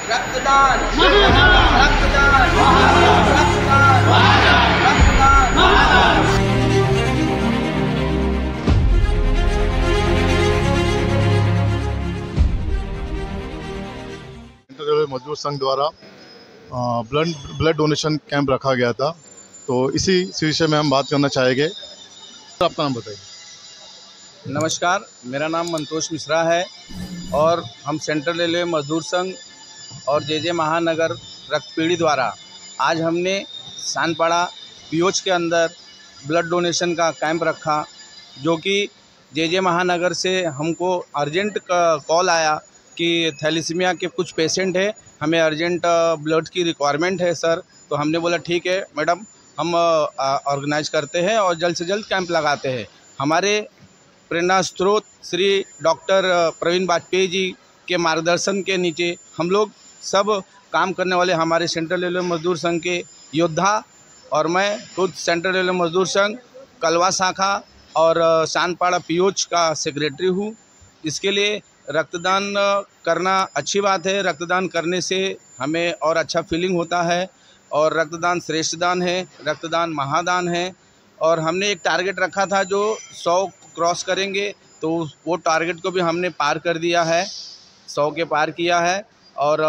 रक्तदान रक्तदान रक्तदान रक्तदान। मजदूर संघ द्वारा ब्लड डोनेशन कैंप रखा गया था, तो इसी विषय में हम बात करना चाहेंगे। तो आपका नाम बताइए। नमस्कार, मेरा नाम मंतोष मिश्रा है और हम सेंट्रल रेलवे मजदूर संघ और जे महानगर रक्तपीढ़ी द्वारा आज हमने सानपाड़ा पीओच के अंदर ब्लड डोनेशन का कैंप रखा, जो कि जे महानगर से हमको अर्जेंट कॉल आया कि थैलेसीमिया के कुछ पेशेंट है, हमें अर्जेंट ब्लड की रिक्वायरमेंट है सर। तो हमने बोला ठीक है मैडम, हम ऑर्गेनाइज करते हैं और जल्द से जल्द कैंप लगाते हैं। हमारे प्रेरणा स्रोत श्री डॉक्टर प्रवीण वाजपेयी जी के मार्गदर्शन के नीचे हम लोग सब काम करने वाले हमारे सेंट्रल रेलवे मजदूर संघ के योद्धा और मैं खुद सेंट्रल रेलवे मजदूर संघ कलवा शाखा और सानपाड़ा पीओच का सेक्रेटरी हूँ। इसके लिए रक्तदान करना अच्छी बात है। रक्तदान करने से हमें और अच्छा फीलिंग होता है और रक्तदान श्रेष्ठ दान है, रक्तदान महादान है। और हमने एक टारगेट रखा था जो 100 क्रॉस करेंगे, तो वो टारगेट को भी हमने पार कर दिया है, 100 के पार किया है। और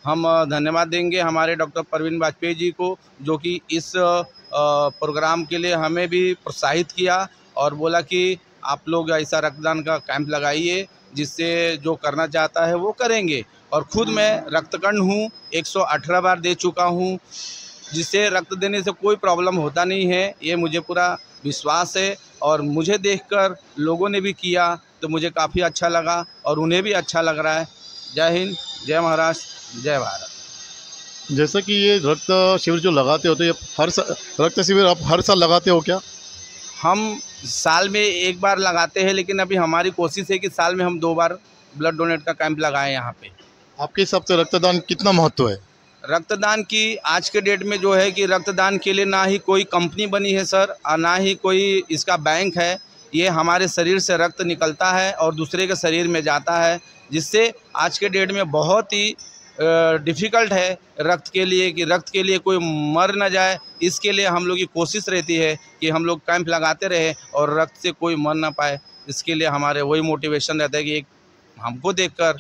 हम धन्यवाद देंगे हमारे डॉक्टर प्रवीण वाजपेयी जी को, जो कि इस प्रोग्राम के लिए हमें भी प्रोत्साहित किया और बोला कि आप लोग ऐसा रक्तदान का कैंप लगाइए, जिससे जो करना चाहता है वो करेंगे। और खुद मैं रक्तकण हूँ, 118 बार दे चुका हूँ, जिससे रक्त देने से कोई प्रॉब्लम होता नहीं है, ये मुझे पूरा विश्वास है। और मुझे देखकर लोगों ने भी किया तो मुझे काफ़ी अच्छा लगा और उन्हें भी अच्छा लग रहा है। जय हिंद, जय महाराष्ट्र, जय भारत। जैसा कि ये रक्त शिविर जो लगाते हो, तो ये रक्त शिविर आप हर साल लगाते हो क्या? हम साल में एक बार लगाते हैं, लेकिन अभी हमारी कोशिश है कि साल में हम 2 बार ब्लड डोनेट का कैंप लगाएं यहाँ पे। आपके हिसाब से रक्तदान कितना महत्व है? रक्तदान की आज के डेट में जो है कि रक्तदान के लिए ना ही कोई कंपनी बनी है सर, और ना ही कोई इसका बैंक है। ये हमारे शरीर से रक्त निकलता है और दूसरे के शरीर में जाता है, जिससे आज के डेट में बहुत ही डिफ़िकल्ट है रक्त के लिए कि रक्त के लिए कोई मर ना जाए। इसके लिए हम लोग की कोशिश रहती है कि हम लोग कैंप लगाते रहे और रक्त से कोई मर ना पाए। इसके लिए हमारे वही मोटिवेशन रहता है कि एक हमको देखकर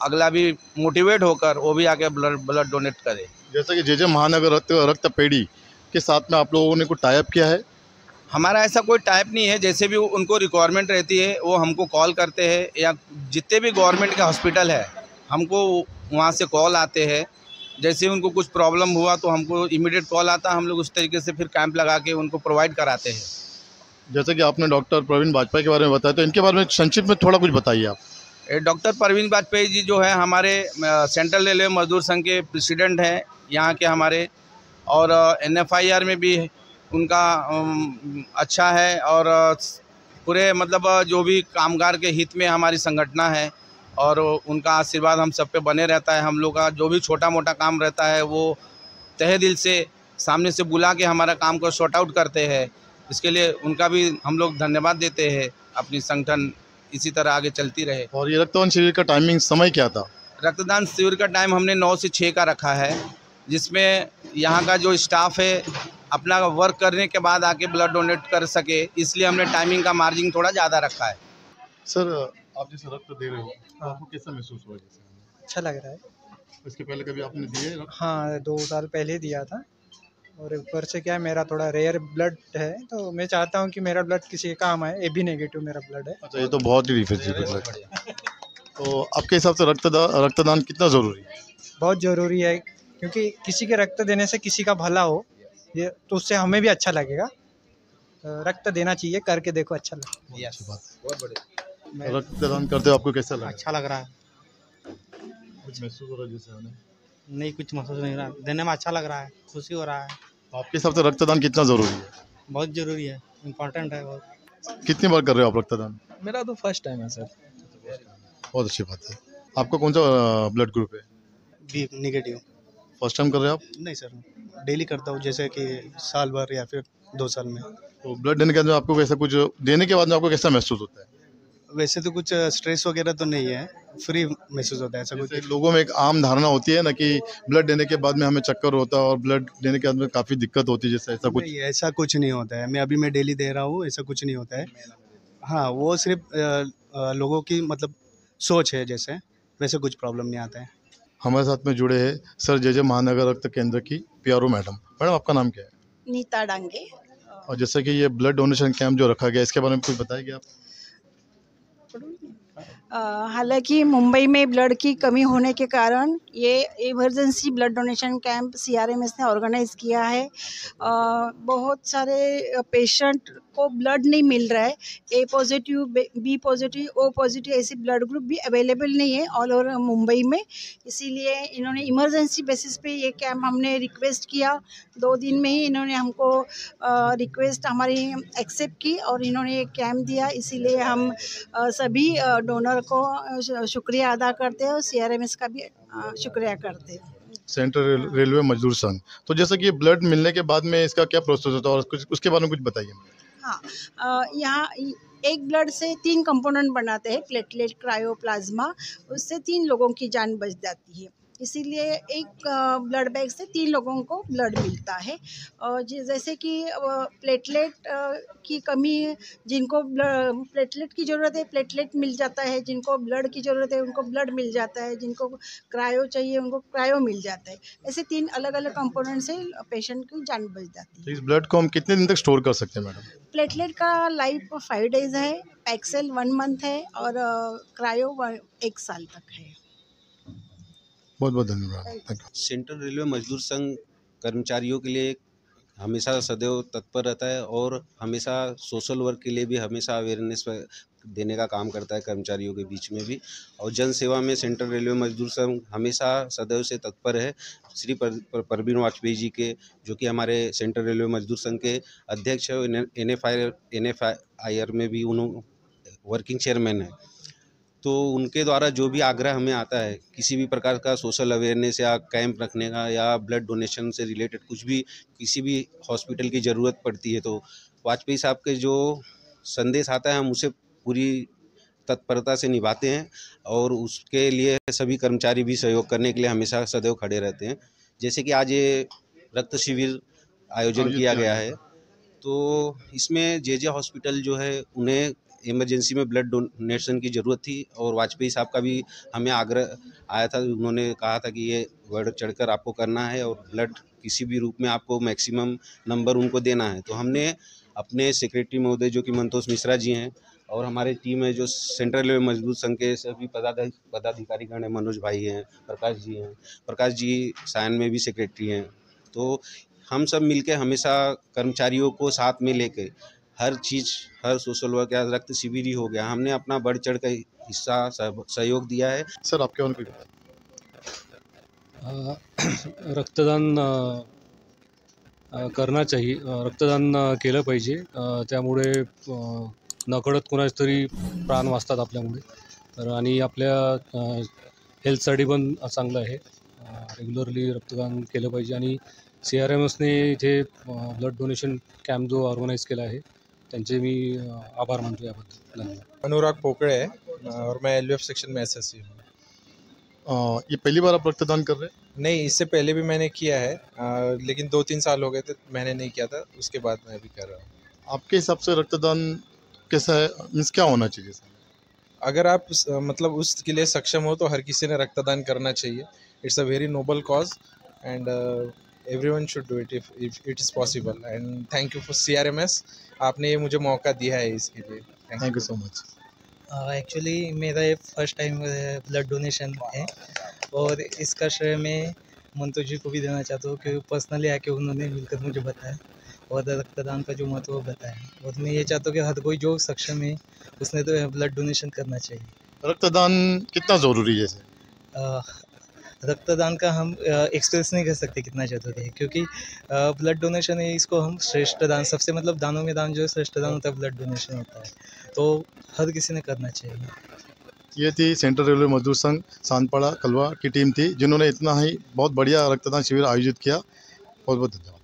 अगला भी मोटिवेट होकर वो भी आके ब्लड डोनेट करे। जैसा कि जे महानगर रक्तपीढ़ी के साथ में आप लोगों ने कोई टाइप किया है? हमारा ऐसा कोई टाइप नहीं है, जैसे भी उनको रिक्वायरमेंट रहती है वो हमको कॉल करते हैं, या जितने भी गवर्नमेंट के हॉस्पिटल है हमको वहाँ से कॉल आते हैं। जैसे उनको कुछ प्रॉब्लम हुआ तो हमको इमीडिएट कॉल आता है, हम लोग उस तरीके से फिर कैंप लगा के उनको प्रोवाइड कराते हैं। जैसे कि आपने डॉक्टर प्रवीण वाजपेयी के बारे में बताया, तो इनके बारे में संक्षिप्त में थोड़ा कुछ बताइए आप। डॉक्टर प्रवीण वाजपेयी जी जो है हमारे सेंट्रल रेलवे मजदूर संघ के प्रेसिडेंट हैं यहाँ के हमारे, और NFIR में भी उनका अच्छा है। और पूरे मतलब जो भी कामगार के हित में हमारी संगठना है और उनका आशीर्वाद हम सब पे बने रहता है। हम लोग का जो भी छोटा मोटा काम रहता है वो तहे दिल से सामने से बुला के हमारा काम को सॉर्ट आउट करते हैं। इसके लिए उनका भी हम लोग धन्यवाद देते हैं। अपनी संगठन इसी तरह आगे चलती रहे। और ये रक्तदान शिविर का टाइमिंग समय क्या था? रक्तदान शिविर का टाइम हमने 9 से 6 का रखा है, जिसमें यहाँ का जो स्टाफ है अपना वर्क करने के बाद आके ब्लड डोनेट कर सके, इसलिए हमने टाइमिंग का मार्जिन थोड़ा ज़्यादा रखा है। सर, आप जैसे रक्त दे रहे हो, आपको कैसा महसूस हुआ? जैसे अच्छा लग रहा है। इसके पहले कभी आपने दिए रक्त? हाँ, 2 साल पहले दिया था। और ऊपर से क्या है, मेरा थोड़ा रेयर ब्लड है, तो मैं चाहता हूँ कि मेरा ब्लड किसी के काम आए। AB नेगेटिव मेरा ब्लड है। अच्छा, ये तो बहुत ही डिफेंसिव ब्लड है। तो आपके हिसाब से रक्तदान कितना ज़रूरी है? बहुत ज़रूरी है, क्योंकि किसी के रक्त देने से किसी का भला हो, ये तो उससे हमें भी अच्छा लगेगा। रक्त देना चाहिए, करके देखो, अच्छा लगेगा। अच्छी बात। बहुत बढ़िया। रक्तदान करते हो आपको कैसा लगा? अच्छा लग रहा है। कुछ महसूस हो रहा है जैसे हमें? नहीं, कुछ महसूस नहीं रहा, देने में अच्छा लग रहा है, खुशी हो रहा है। आपके हिसाब से रक्तदान कितना ज़रूरी है? बहुत ज़रूरी है, इम्पोर्टेंट है बहुत। कितनी बार कर रहे हो आप रक्तदान? मेरा तो फर्स्ट टाइम है सर। बहुत अच्छी बात है। आपका कौन सा ब्लड ग्रुप है? B negative. फर्स्ट टाइम कर रहे हो आप? नहीं सर, डेली करता हूँ, जैसे कि साल भर या फिर 2 साल में। तो ब्लड देने के बाद में आपको कैसा कुछ देने के बाद में आपको कैसा महसूस होता है? वैसे तो कुछ स्ट्रेस वगैरह तो नहीं है, फ्री महसूस होता है ऐसा कुछ। जैसे लोगों में एक आम धारणा होती है ना कि ब्लड देने के बाद में हमें चक्कर होता है और ब्लड देने के बाद में काफ़ी दिक्कत होती है, जैसे ऐसा कुछ? नहीं, ऐसा कुछ नहीं होता है। मैं डेली दे रहा हूँ, ऐसा कुछ नहीं होता है। हाँ, वो सिर्फ लोगों की मतलब सोच है, जैसे वैसे कुछ प्रॉब्लम नहीं आता है। हमारे साथ में जुड़े हैं सर जे महानगर रक्त केंद्र की PRO मैडम आपका नाम क्या है? नीता डांगे। और जैसे कि ये ब्लड डोनेशन कैंप जो रखा गया, इसके बारे में कुछ बताएंगे आप? हालांकि मुंबई में ब्लड की कमी होने के कारण ये emergency blood donation camp CRMS ने ऑर्गेनाइज किया है। बहुत सारे पेशेंट को ब्लड नहीं मिल रहा है। A positive, B positive, O positive ऐसे ब्लड ग्रुप भी अवेलेबल नहीं है ऑल ओवर मुंबई में। इसीलिए इन्होंने इमरजेंसी बेसिस पे ये कैंप हमने रिक्वेस्ट किया। 2 दिन में ही इन्होंने हमको रिक्वेस्ट हमारी एक्सेप्ट की और इन्होंने ये कैंप दिया। इसीलिए हम सभी डोनर को शुक्रिया अदा करते हैं और CRMS का भी शुक्रिया करते हैं। सेंट्रल रेलवे मजदूर संघ, तो जैसे कि ये ब्लड मिलने के बाद में इसका क्या प्रोसेस होता है और कुछ उसके बारे में कुछ बताइए। हाँ, यहाँ एक ब्लड से 3 कंपोनेंट बनाते हैं, प्लेटलेट, क्रायो, प्लाज्मा। उससे 3 लोगों की जान बच जाती है। इसीलिए एक ब्लड बैंक से 3 लोगों को ब्लड मिलता है। और जैसे कि प्लेटलेट की कमी, जिनको प्लेटलेट की ज़रूरत है प्लेटलेट मिल जाता है, जिनको ब्लड की ज़रूरत है उनको ब्लड मिल जाता है, जिनको क्रायो चाहिए उनको क्रायो मिल जाता है। ऐसे 3 अलग अलग कंपोनेंट से पेशेंट की जान बच जाती है। तो इस ब्लड को हम कितने दिन तक स्टोर कर सकते हैं मैडम? प्लेटलेट का लाइफ 5 डेज़ है, पैक्सेल 1 मंथ है और क्रायो 1 साल तक है। बहुत बहुत धन्यवाद, थैंक यू। सेंट्रल रेलवे मजदूर संघ कर्मचारियों के लिए हमेशा सदैव तत्पर रहता है और हमेशा सोशल वर्क के लिए भी हमेशा अवेयरनेस देने का काम करता है कर्मचारियों के बीच में भी। और जन सेवा में सेंट्रल रेलवे मजदूर संघ हमेशा सदैव से तत्पर है। श्री परवीन वाजपेयी जी के, जो कि हमारे सेंट्रल रेलवे मजदूर संघ के अध्यक्ष है, NFIR में भी उन्होंने वर्किंग चेयरमैन है। तो उनके द्वारा जो भी आग्रह हमें आता है किसी भी प्रकार का सोशल अवेयरनेस या कैंप रखने का या ब्लड डोनेशन से रिलेटेड कुछ भी, किसी भी हॉस्पिटल की ज़रूरत पड़ती है, तो वाजपेयी साहब के जो संदेश आता है हम उसे पूरी तत्परता से निभाते हैं और उसके लिए सभी कर्मचारी भी सहयोग करने के लिए हमेशा सदैव खड़े रहते हैं। जैसे कि आज ये रक्त शिविर आयोजन किया गया है, तो इसमें जे हॉस्पिटल जो है उन्हें इमरजेंसी में ब्लड डोनेशन की ज़रूरत थी और वाजपेयी साहब का भी हमें आग्रह आया था। उन्होंने कहा था कि ये बढ़ चढ़कर आपको करना है और ब्लड किसी भी रूप में आपको मैक्सिमम नंबर उनको देना है। तो हमने अपने सेक्रेटरी महोदय जो कि मंतोष मिश्रा जी हैं और हमारे टीम है जो सेंट्रल रेलवे मजदूर संघ के सभी पदाधिकारीगण हैं, मनोज भाई हैं, प्रकाश जी सायन में भी सेक्रेटरी हैं। तो हम सब मिलके हमेशा कर्मचारियों को साथ में लेके हर चीज़, हर सोशल वर्क या रक्त शिविर ही हो गया, हमने अपना बढ़ चढ़ का हिस्सा सहयोग दिया है। सर आपके और कुछ? रक्तदान करना चाहिए, रक्तदान केलं पाहिजे, त्यामुळे नकळत कोणाचे तरी प्राण वाचतात आपल्यामुळे, तर आणि आपल्या हेल्थसाठी पण चांगलं आहे। रेग्युलरली रक्तदान केलं पाहिजे आणि CRMSने इथे ब्लड डोनेशन कॅम्प जो ऑर्गनाइज केला आहे त्यांचे मी आभार मानतो याबद्दल। धन्यवाद। अनुराग पोकड़े है और मैं LVF सेक्शन में SSC हूँ। ये पहली बार आप रक्तदान कर रहे हैं? नहीं, इससे पहले भी मैंने किया है, लेकिन 2-3 साल हो गए थे मैंने नहीं किया था, उसके बाद मैं अभी कर रहा हूँ। आपके हिसाब से रक्तदान कैसा है, मीन्स क्या होना चाहिए? अगर आप मतलब उसके लिए सक्षम हो तो हर किसी ने रक्तदान करना चाहिए। It's a very noble cause and everyone should do it if it is possible, and thank you for CRMS, आपने ये मुझे मौका दिया है इसके लिए। Thank you so much. Actually मेरा ये फर्स्ट टाइम ब्लड डोनेशन है और इसका श्रेय मैं मंतोष जी को भी देना चाहता हूँ, क्योंकि पर्सनली आके उन्होंने मिलकर मुझे बताया और रक्तदान का जो महत्व बताया। और मैं ये चाहता हूँ कि हर कोई जो सक्षम है उसने तो ब्लड डोनेशन करना चाहिए। रक्तदान कितना ज़रूरी है? रक्तदान का हम एक्सप्रेस नहीं कर सकते कितना ज़रूरी है, क्योंकि ब्लड डोनेशन है, इसको हम श्रेष्ठ दान, सबसे मतलब दानों में दान जो है श्रेष्ठ दान होता है, ब्लड डोनेशन होता है, तो हर किसी ने करना चाहिए। ये थी सेंट्रल रेलवे मजदूर संघ सानपाड़ा कलवा की टीम थी, जिन्होंने इतना ही बहुत बढ़िया रक्तदान शिविर आयोजित किया। बहुत बहुत धन्यवाद।